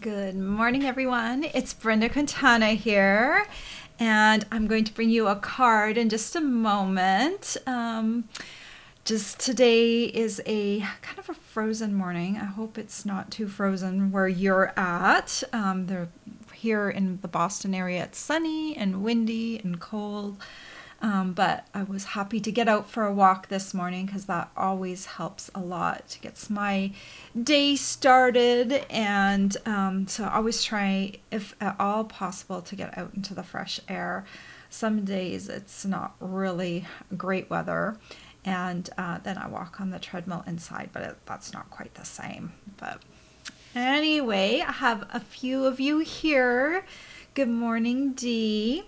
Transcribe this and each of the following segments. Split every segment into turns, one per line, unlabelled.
Good morning, everyone. It's Brenda Quintana here, and I'm going to bring you a card in just a moment. Just today is a kind of a frozen morning. I hope it's not too frozen where you're at. Here in the Boston area, it's sunny and windy and cold. But I was happy to get out for a walk this morning because that always helps a lot to get my day started. And so I always try, if at all possible, to get out into the fresh air. Some days it's not really great weather. And then I walk on the treadmill inside, but that's not quite the same. But anyway, I have a few of you here. Good morning, Dee.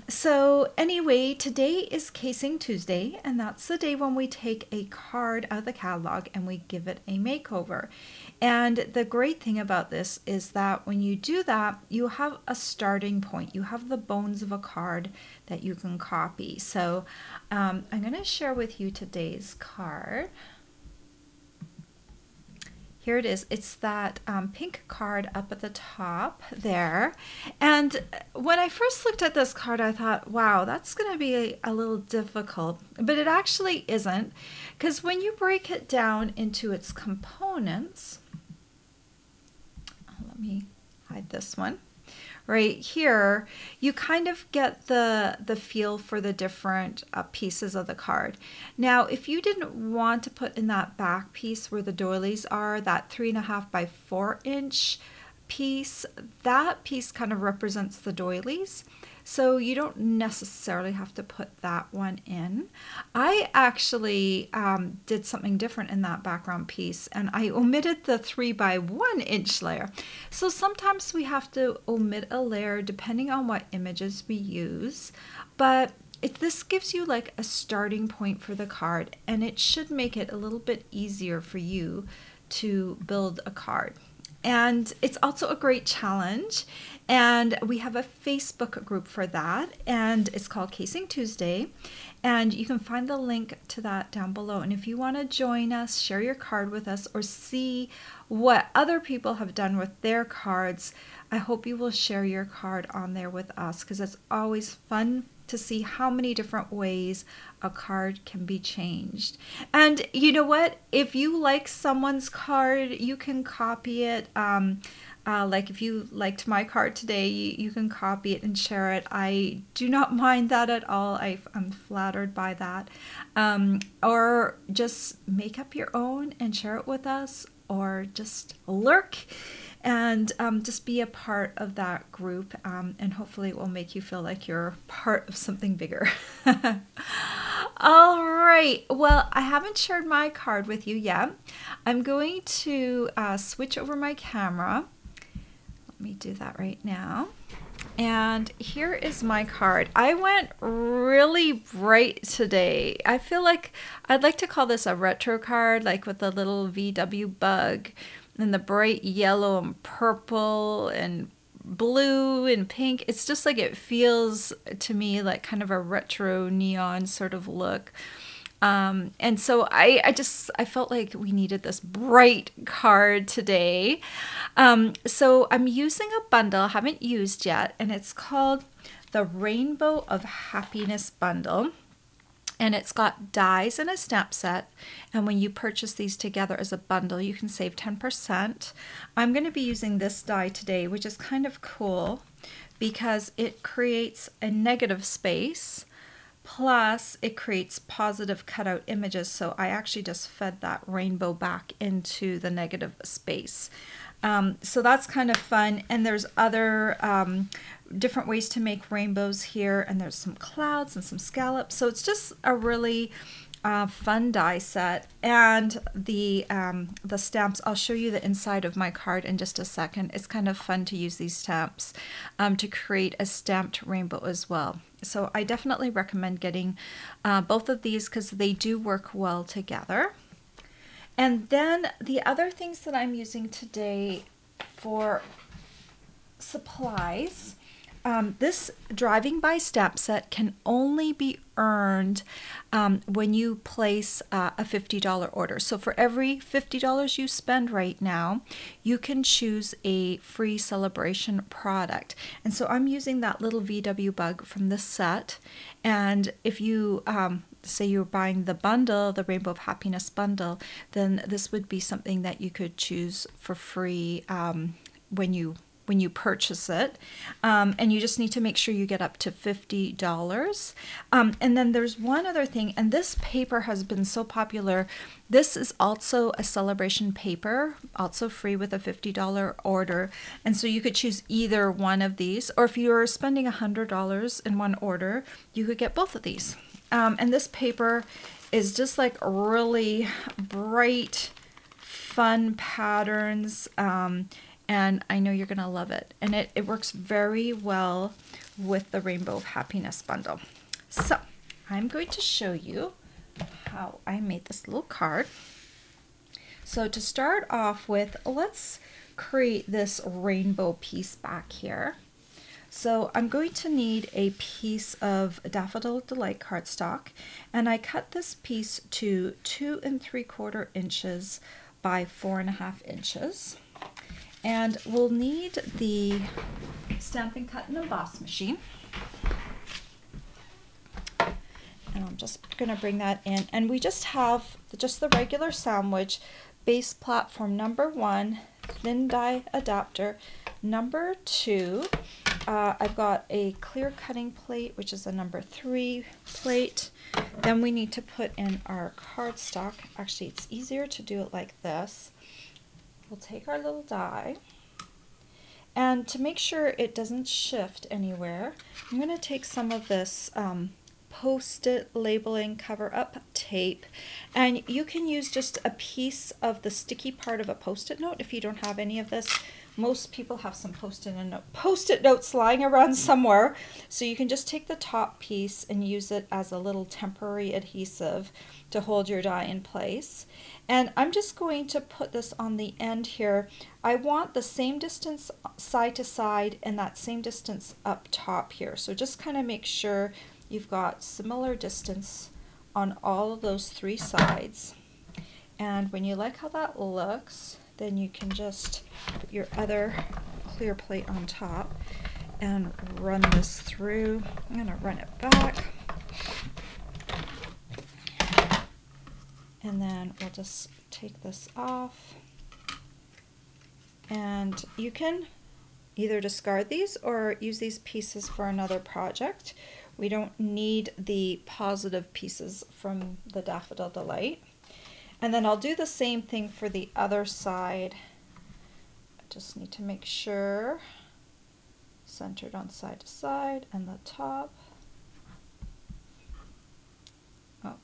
So anyway, today is Casing Tuesday, and that's the day when we take a card out of the catalog and we give it a makeover. And the great thing about this is that when you do that, you have a starting point. You have the bones of a card that you can copy. So I'm going to share with you today's card. Here it is. It's that pink card up at the top there. And when I first looked at this card, I thought, wow, that's going to be a little difficult. But it actually isn't, because when you break it down into its components, let me hide this one. Right here, you kind of get the feel for the different pieces of the card. Now, if you didn't want to put in that back piece where the doilies are, that 3.5 by 4 inch piece, that piece kind of represents the doilies. So you don't necessarily have to put that one in. I actually did something different in that background piece, and I omitted the 3 by 1 inch layer. So sometimes we have to omit a layer depending on what images we use, but this gives you like a starting point for the card, and it should make it a little bit easier for you to build a card. And it's also a great challenge, and we have a Facebook group for that, and it's called Casing Tuesday, and you can find the link to that down below. And if you want to join us, share your card with us, or see what other people have done with their cards, I hope you will share your card on there with us, because it's always fun to see how many different ways a card can be changed. And you know what? If you like someone's card, you can copy it. Like if you liked my card today, you can copy it and share it. I do not mind that at all. I'm flattered by that. Or just make up your own and share it with us, or just lurk and just be a part of that group, and hopefully it will make you feel like you're part of something bigger. All right, well, I haven't shared my card with you yet. I'm going to switch over my camera. Let me do that right now. And here is my card. I went really bright today. I feel like I'd like to call this a retro card, like with the little VW bug and the bright yellow and purple and blue and pink. It's just like, it feels to me like kind of a retro neon sort of look. And so I felt like we needed this bright card today. So I'm using a bundle I haven't used yet, and it's called the Rainbow of Happiness Bundle. And it's got dies and a stamp set. And when you purchase these together as a bundle, you can save 10%. I'm going to be using this die today, which is kind of cool because it creates a negative space. Plus, it creates positive cutout images, so I actually just fed that rainbow back into the negative space. So that's kind of fun, and there's other different ways to make rainbows here, and there's some clouds and some scallops, so it's just a really fun die set. And the stamps, I'll show you the inside of my card in just a second. It's kind of fun to use these stamps to create a stamped rainbow as well. So I definitely recommend getting both of these because they do work well together. And then the other things that I'm using today for supplies, This driving by stamp set can only be earned when you place a $50 order. So for every $50 you spend right now, you can choose a free Sale-a-bration product. And so I'm using that little VW bug from this set. And if you say you're buying the bundle, the Rainbow of Happiness bundle, then this would be something that you could choose for free when you purchase it, and you just need to make sure you get up to $50. And then there's one other thing, and this paper has been so popular. This is also a Sale-a-bration paper, also free with a $50 order. And so you could choose either one of these, or if you're spending $100 in one order, you could get both of these. And this paper is just like really bright, fun patterns. And I know you're going to love it. And it works very well with the Rainbow of Happiness bundle. So I'm going to show you how I made this little card. So to start off with, let's create this rainbow piece back here. So I'm going to need a piece of Daffodil Delight cardstock, and I cut this piece to 2 3/4 inches by 4.5 inches. And we'll need the Stampin' Cut and Emboss machine. And I'm just going to bring that in. And we just have just the regular sandwich, base platform number 1, thin die adapter number 2. I've got a clear cutting plate, which is a number 3 plate. Then we need to put in our cardstock. Actually, it's easier to do it like this. We'll take our little die, and to make sure it doesn't shift anywhere, I'm going to take some of this Post-it labeling cover-up tape, and you can use just a piece of the sticky part of a Post-it note if you don't have any of this. Most people have some Post-it notes lying around somewhere, so you can just take the top piece and use it as a little temporary adhesive to hold your die in place. And I'm just going to put this on the end here. I want the same distance side to side and that same distance up top here. So just kind of make sure you've got similar distance on all of those 3 sides. And when you like how that looks, then you can just put your other clear plate on top and run this through. I'm going to run it back. And then we'll just take this off. And you can either discard these or use these pieces for another project. We don't need the positive pieces from the Daffodil Delight. And then I'll do the same thing for the other side. I just need to make sure centered on side to side and the top. Oh,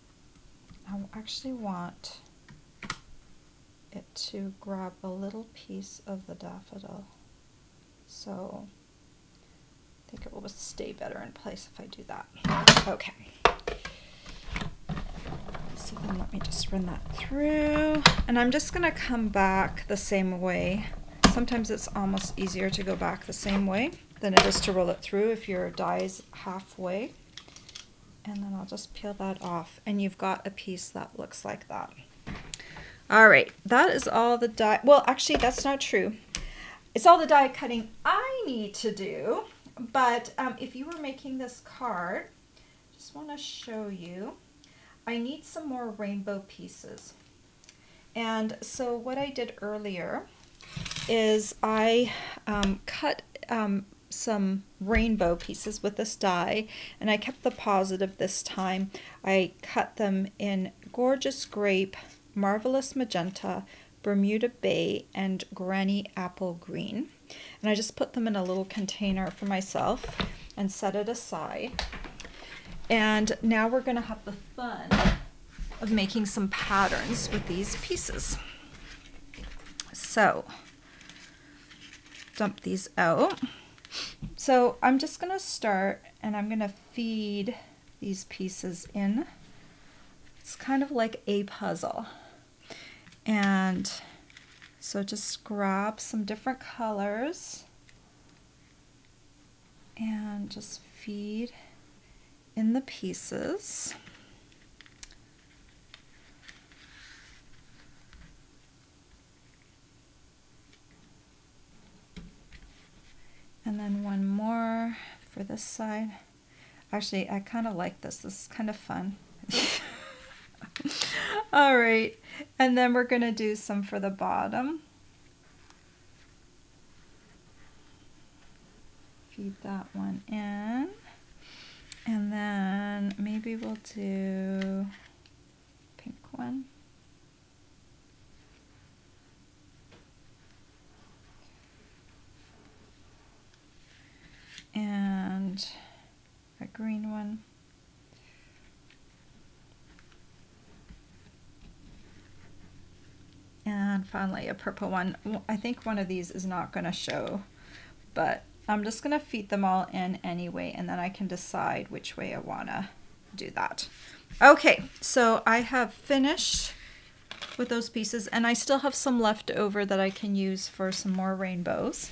I actually want it to grab a little piece of the daffodil. So I think it will stay better in place if I do that. Okay. So then let me just run that through. And I'm just going to come back the same way. Sometimes it's almost easier to go back the same way than it is to roll it through if your die is halfway. And then I'll just peel that off. And you've got a piece that looks like that. All right, that is all the die. Well, actually, that's not true. It's all the die cutting I need to do. But if you were making this card, just want to show you, I need some more rainbow pieces. And so what I did earlier is I cut some rainbow pieces with this die, and I kept the positive this time. I cut them in Gorgeous Grape, Marvelous Magenta, Bermuda Bay, and Granny Apple Green. And I just put them in a little container for myself and set it aside. And now we're going to have the fun of making some patterns with these pieces. So, dump these out. So I'm just going to start, and I'm going to feed these pieces in. It's kind of like a puzzle. And so just grab some different colors and just feed in the pieces. And then one more for this side. Actually, I kind of like this. This is kind of fun. All right, and then we're going to do some for the bottom. Feed that one in. And then maybe we'll do pink one. And a green one. And finally a purple one. I think one of these is not going to show, but I'm just going to feed them all in anyway, and then I can decide which way I want to do that. Okay, so I have finished with those pieces, and I still have some left over that I can use for some more rainbows.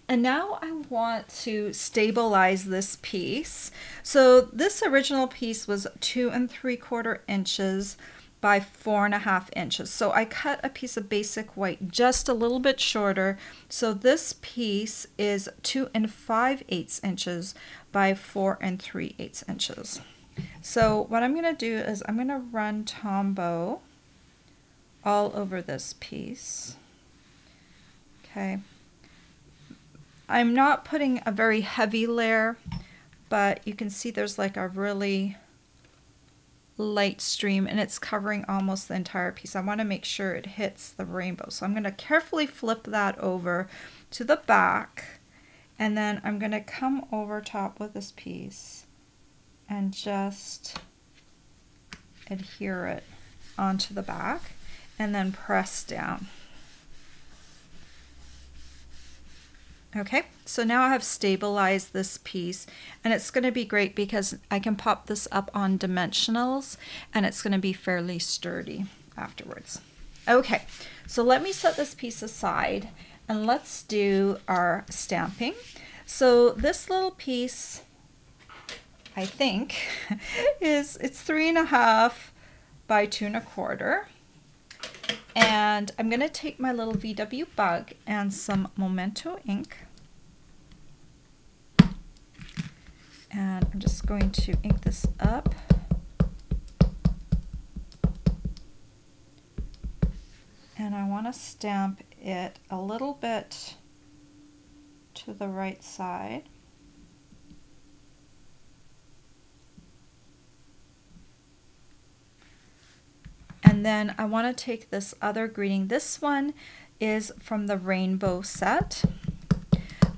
And now I want to stabilize this piece. So this original piece was 2 3/4 inches by 4.5 inches. So I cut a piece of basic white just a little bit shorter. So this piece is 2 5/8 inches by 4 3/8 inches. So what I'm going to do is I'm going to run Tombow all over this piece. Okay. I'm not putting a very heavy layer, but you can see there's like a really light stream, and it's covering almost the entire piece. I want to make sure it hits the rainbow. So I'm going to carefully flip that over to the back, and then I'm going to come over top with this piece and just adhere it onto the back and then press down. Okay, so now I have stabilized this piece, and it's going to be great because I can pop this up on dimensionals and it's going to be fairly sturdy afterwards. Okay, so let me set this piece aside and let's do our stamping. So this little piece, I think, it's 3.5 by 2 1/4. And I'm going to take my little VW bug and some Memento ink, and I'm just going to ink this up. And I want to stamp it a little bit to the right side. And then I want to take this other greeting. This one is from the rainbow set.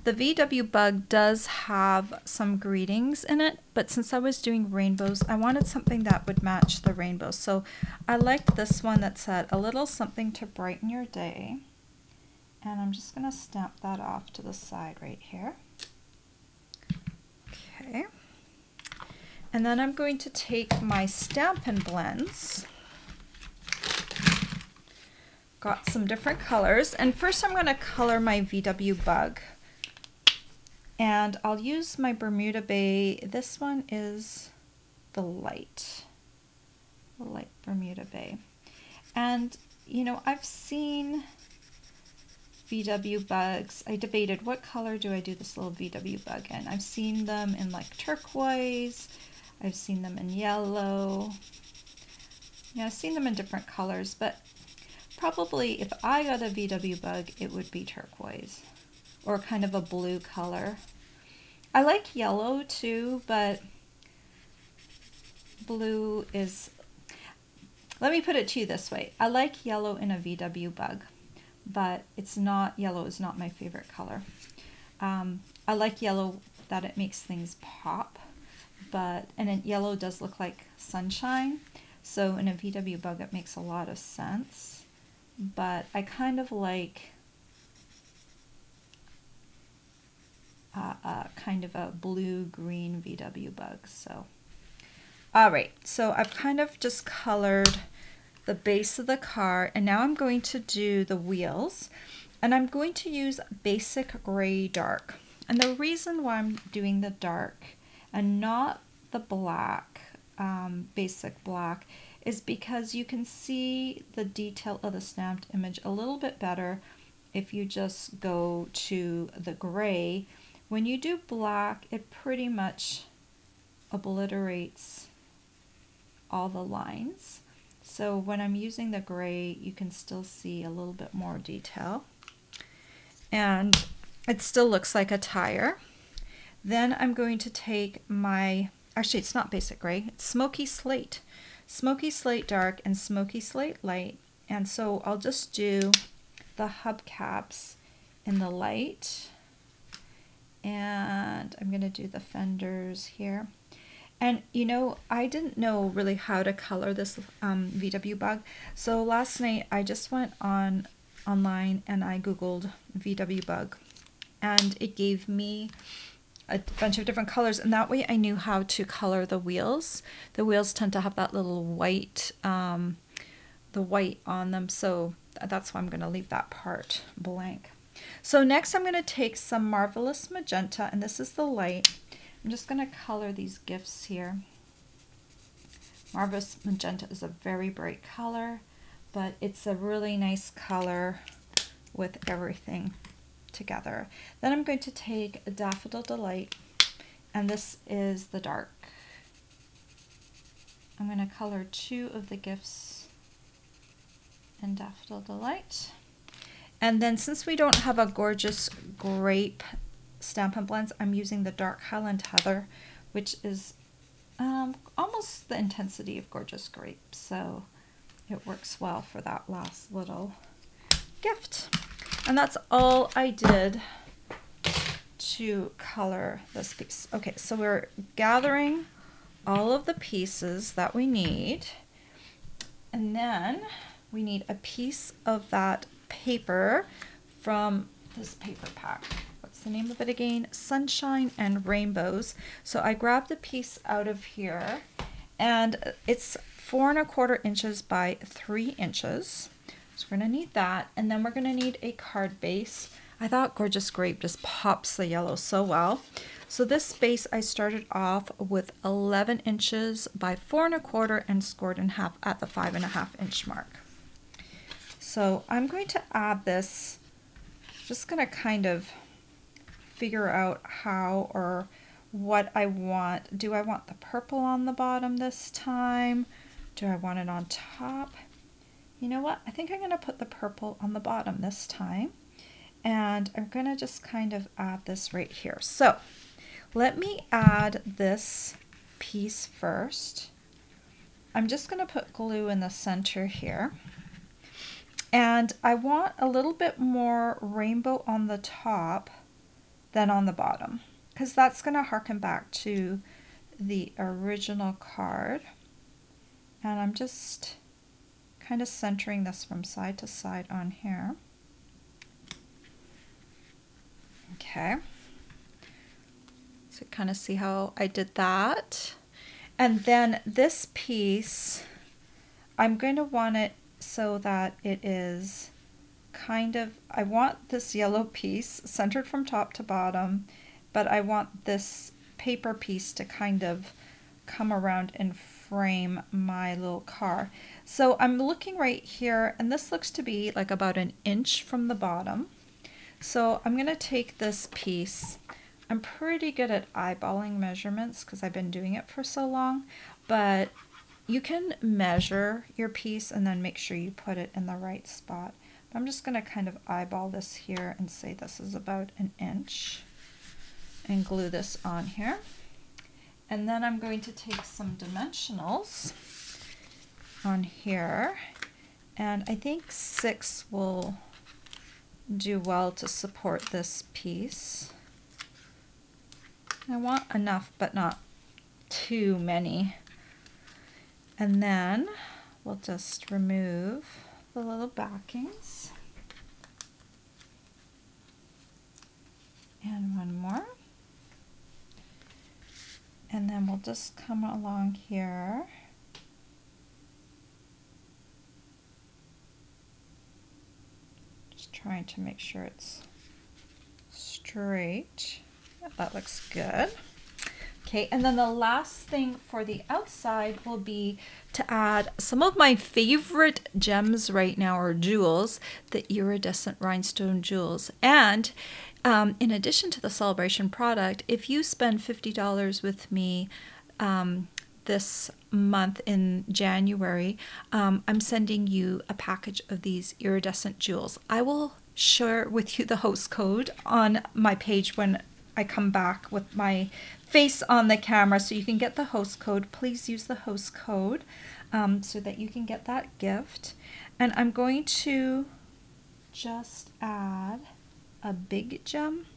The VW bug does have some greetings in it, but since I was doing rainbows, I wanted something that would match the rainbow. So I liked this one that said a little something to brighten your day. And I'm just going to stamp that off to the side right here. Okay. And then I'm going to take my Stampin Blends. Got some different colors, and first I'm going to color my VW bug, and I'll use my Bermuda Bay. This one is the light Bermuda Bay, and you know, I've seen VW bugs. I debated what color do I do this little VW bug in. I've seen them in like turquoise, I've seen them in yellow, yeah, I've seen them in different colors, but probably if I got a VW bug, it would be turquoise or kind of a blue color. I like yellow too, but blue is, let me put it to you this way. I like yellow in a VW bug, but it's not, yellow is not my favorite color. I like yellow that it makes things pop, and yellow does look like sunshine. So in a VW bug, it makes a lot of sense. But I kind of like kind of a blue-green VW bug. So, all right, so I've kind of just colored the base of the car, and now I'm going to do the wheels, and I'm going to use basic gray dark. And the reason why I'm doing the dark and not the black, basic black, is because you can see the detail of the stamped image a little bit better if you just go to the gray. When you do black, it pretty much obliterates all the lines. So when I'm using the gray, you can still see a little bit more detail. And it still looks like a tire. Then I'm going to take my, actually it's not basic gray, it's smoky slate. Smoky slate dark and smoky slate light. And so I'll just do the hubcaps in the light. And I'm going to do the fenders here. And you know, I didn't know really how to color this VW bug. So last night I just went online and I googled VW bug, and it gave me a bunch of different colors, and that way I knew how to color the wheels. The wheels tend to have that little white, the white on them, so that's why I'm going to leave that part blank. So next I'm going to take some Marvelous Magenta, and this is the light. I'm just going to color these gifts here. Marvelous Magenta is a very bright color, but it's a really nice color with everything together. Then I'm going to take a Daffodil Delight, and this is the dark. I'm going to color 2 of the gifts in Daffodil Delight. And then since we don't have a gorgeous grape Stampin' Blends, I'm using the dark Highland Heather, which is almost the intensity of Gorgeous Grape, so it works well for that last little gift. And that's all I did to color this piece. Okay, so we're gathering all of the pieces that we need, and then we need a piece of that paper from this paper pack. What's the name of it again? Sunshine and Rainbows. So I grabbed the piece out of here, and it's 4 1/4 inches by 3 inches. So we're going to need that, and then we're going to need a card base. I thought Gorgeous Grape just pops the yellow so well. So this base I started off with 11 inches by 4 1/4 and scored in half at the 5 1/2 inch mark. So I'm going to add this, just going to kind of figure out how or what I want. Do I want the purple on the bottom this time? Do I want it on top? You know what? I think I'm going to put the purple on the bottom this time. And I'm going to just kind of add this right here. So let me add this piece first. I'm just going to put glue in the center here. And I want a little bit more rainbow on the top than on the bottom, because that's going to harken back to the original card. And I'm just kind of centering this from side to side on here. Okay, so kind of see how I did that. And then this piece, I'm going to want it so that it is kind of, I want this yellow piece centered from top to bottom, but I want this paper piece to kind of come around and frame my little car. So I'm looking right here, and this looks to be like about 1 inch from the bottom. So I'm going to take this piece. I'm pretty good at eyeballing measurements because I've been doing it for so long, but you can measure your piece and then make sure you put it in the right spot. I'm just going to kind of eyeball this here and say this is about 1 inch and glue this on here. And then I'm going to take some dimensionals on here, and I think 6 will do well to support this piece. I want enough, but not too many. And then we'll just remove the little backings. And one more. And then we'll just come along here. Just trying to make sure it's straight. That looks good. Okay, and then the last thing for the outside will be to add some of my favorite gems right now, or jewels, the iridescent rhinestone jewels. And in addition to the Sale-a-bration product, if you spend $50 with me this month in January, I'm sending you a package of these iridescent jewels. I will share with you the host code on my page when I come back with my face on the camera, so you can get the host code. Please use the host code so that you can get that gift. And I'm going to just add a big gem.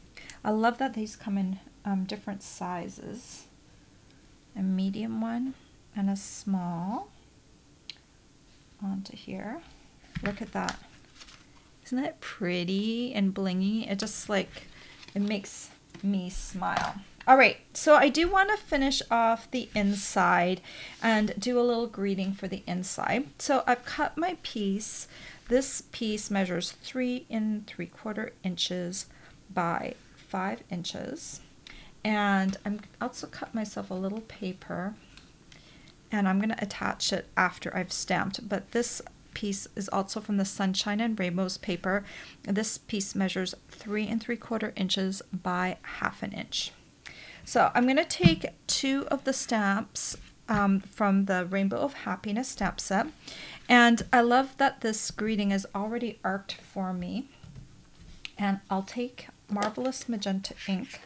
I love that these come in different sizes. A medium one and a small onto here. Look at that. Isn't that pretty and blingy? It just like, it makes me smile. All right, so I do want to finish off the inside and do a little greeting for the inside. So I've cut my piece. This piece measures 3 3/4 inches by 5 inches. And I'm also cut myself a little paper, and I'm going to attach it after I've stamped. But this piece is also from the Sunshine and Rainbows paper. This piece measures 3 3/4 inches by 1/2 inch. So I'm going to take 2 of the stamps from the Rainbow of Happiness stamp set. And I love that this greeting is already arced for me. And I'll take Marvelous Magenta ink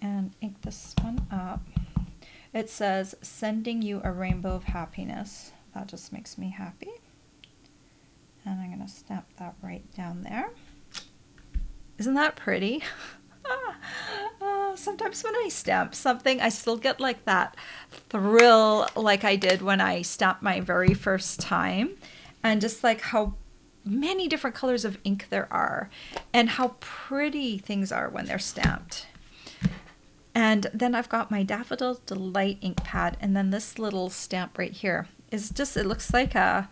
and ink this one up. It says, "Sending you a rainbow of happiness." That just makes me happy. And I'm going to stamp that right down there. Isn't that pretty? Sometimes when I stamp something, I still get like that thrill like I did when I stamped my very first time. And just like how many different colors of ink there are and how pretty things are when they're stamped. And then I've got my Daffodil Delight ink pad, and then this little stamp right here is just, it looks like a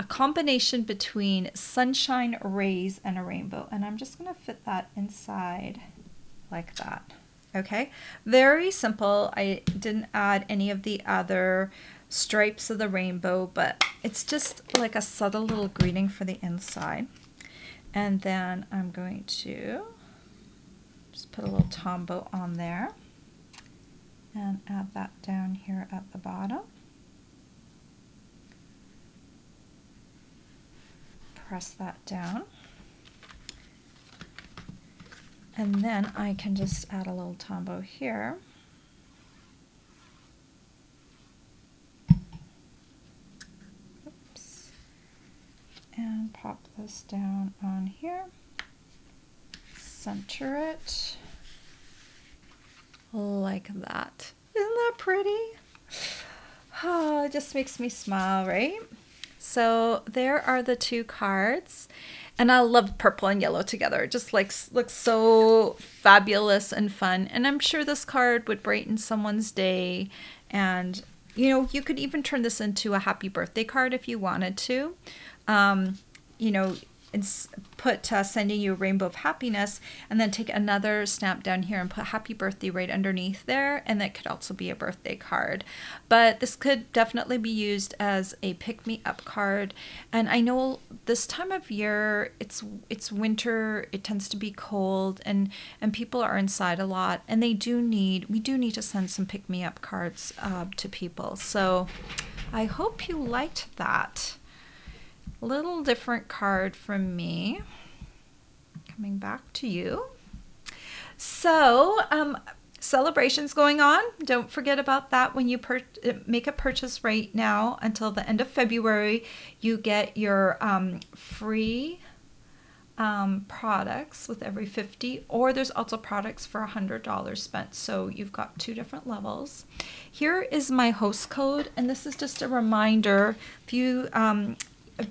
combination between sunshine, rays, and a rainbow. And I'm just going to fit that inside like that. Okay, very simple. I didn't add any of the other stripes of the rainbow, but it's just like a subtle little greeting for the inside. And then I'm going to just put a little tombow on there and add that down here at the bottom. Press that down. And then I can just add a little tombow here. Oops. And pop this down on here. Center it like that. Isn't that pretty? Oh, it just makes me smile, right? So there are the 2 cards. And I love purple and yellow together. It just like looks so fabulous and fun. And I'm sure this card would brighten someone's day. And, you know, you could even turn this into a happy birthday card if you wanted to. You know, it's put sending you a rainbow of happiness, and then take another stamp down here and put happy birthday right underneath there, and that could also be a birthday card. But this could definitely be used as a pick-me-up card. And I know this time of year, it's winter, it tends to be cold, and people are inside a lot, and we do need to send some pick-me-up cards to people. So I hope you liked that. Little different card from me. Coming back to you. So, celebrations going on. Don't forget about that when you make a purchase right now until the end of February. You get your free products with every 50, or there's also products for $100 spent. So you've got 2 different levels. Here is my host code, and this is just a reminder. If you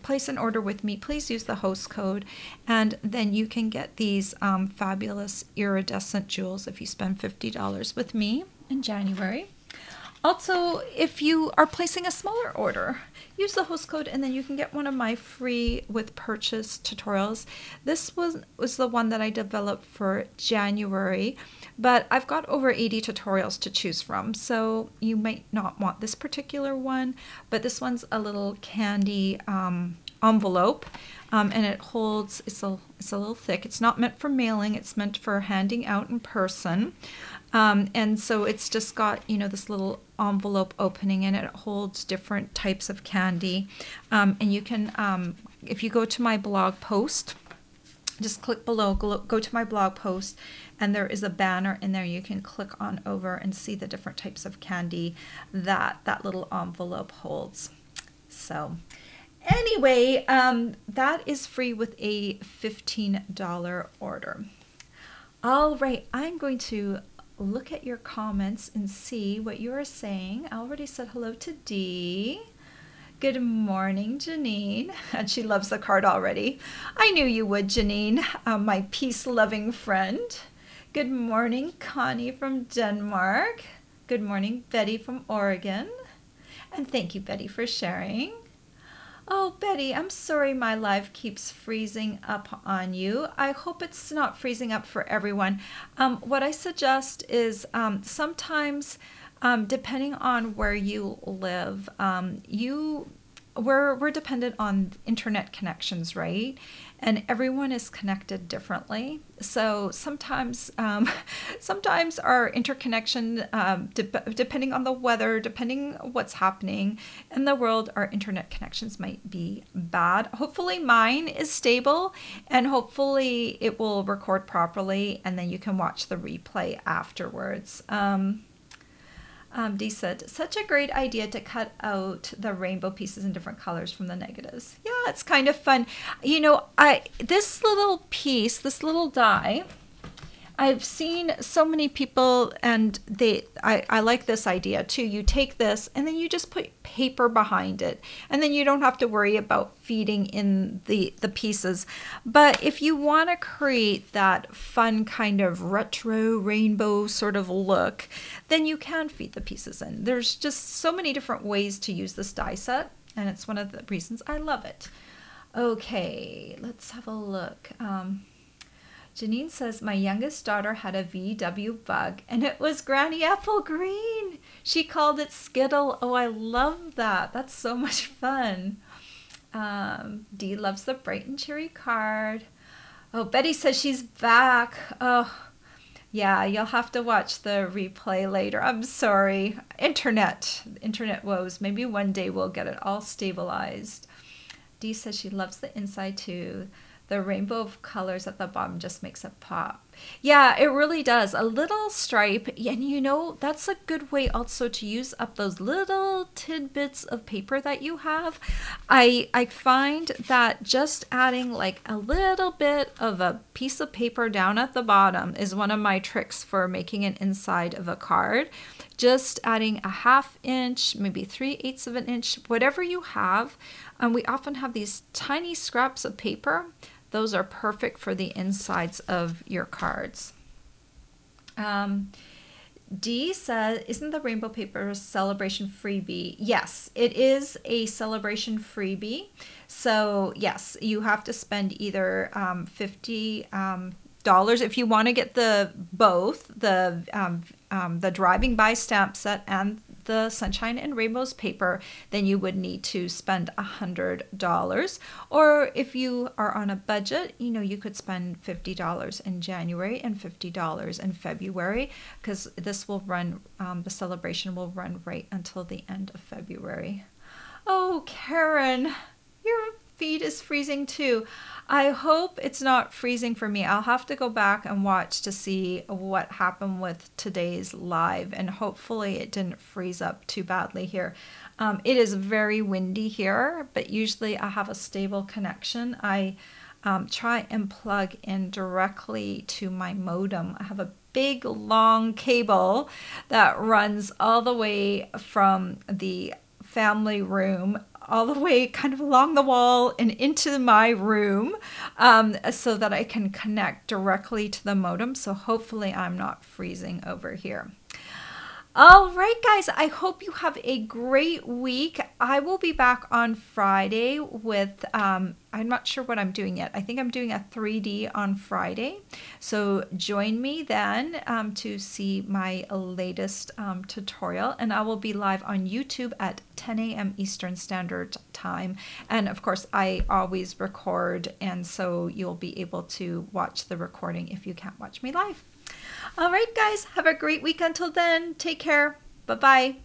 place an order with me, please use the host code, and then you can get these fabulous iridescent jewels if you spend $50 with me in January. Also, if you are placing a smaller order, use the host code and then you can get one of my free with purchase tutorials. This was the one that I developed for January, but I've got over 80 tutorials to choose from, so you might not want this particular one, but this one's a little candy envelope, and it holds, it's a little thick. It's not meant for mailing, it's meant for handing out in person. And so it's just got, you know, this little envelope opening, and it holds different types of candy. And you can, if you go to my blog post, just click below, go to my blog post, and there is a banner in there. You can click on over and see the different types of candy that that little envelope holds. So anyway, that is free with a $15 order. All right, I'm going to look at your comments and see what you are saying. I already said hello to Dee. Good morning, Janine. And she loves the card already. I knew you would, Janine, my peace-loving friend. Good morning, Connie from Denmark. Good morning, Betty from Oregon. And thank you, Betty, for sharing. Oh, Betty, I'm sorry my live keeps freezing up on you. I hope it's not freezing up for everyone. What I suggest is sometimes, depending on where you live, we're dependent on internet connections, right? And everyone is connected differently. So sometimes our interconnection, depending on the weather, depending what's happening in the world, our internet connections might be bad. Hopefully mine is stable, and hopefully it will record properly, and then you can watch the replay afterwards. Dee said, such a great idea to cut out the rainbow pieces in different colors from the negatives. Yeah, it's kind of fun. You know, this little piece, this little die, I've seen so many people, and I like this idea too. You take this and then you just put paper behind it, and then you don't have to worry about feeding in the pieces. But if you want to create that fun kind of retro rainbow sort of look, then you can feed the pieces in. There's just so many different ways to use this die set, and it's one of the reasons I love it. Okay, let's have a look. Janine says, my youngest daughter had a VW bug, and it was Granny Apple Green. She called it Skittle. Oh, I love that. That's so much fun. Dee loves the bright and cheery card. Oh, Betty says she's back. Oh, yeah, you'll have to watch the replay later. I'm sorry. Internet woes. Maybe one day we'll get it all stabilized. Dee says she loves the inside too. The rainbow of colors at the bottom just makes it pop. Yeah, it really does. A little stripe. And you know, that's a good way also to use up those little tidbits of paper that you have. I find that just adding like a little bit of a piece of paper down at the bottom is one of my tricks for making an inside of a card. Just adding a 1/2 inch, maybe 3/8 of an inch, whatever you have. We often have these tiny scraps of paper. Those are perfect for the insides of your cards. Dee says, isn't the rainbow paper Sale-a-bration freebie? Yes, it is a Sale-a-bration freebie. So yes, you have to spend either $50 if you want to get both the driving by stamp set and the Sunshine and Rainbows paper, then you would need to spend $100. Or if you are on a budget, you know, you could spend $50 in January and $50 in February, because this will run, the Sale-a-bration will run right until the end of February. Oh, Karen, your feed is freezing too. I hope it's not freezing for me. I'll have to go back and watch to see what happened with today's live, and hopefully it didn't freeze up too badly here. It is very windy here, but usually I have a stable connection. I try and plug in directly to my modem. I have a big long cable that runs all the way from the family room all the way kind of along the wall and into my room, so that I can connect directly to the modem. So hopefully I'm not freezing over here. All right, guys, I hope you have a great week. I will be back on Friday with, I'm not sure what I'm doing yet. I think I'm doing a 3D on Friday. So join me then to see my latest tutorial. And I will be live on YouTube at 10 a.m. Eastern Standard Time. And of course, I always record. And so you'll be able to watch the recording if you can't watch me live. All right, guys, have a great week until then. Take care. Bye-bye.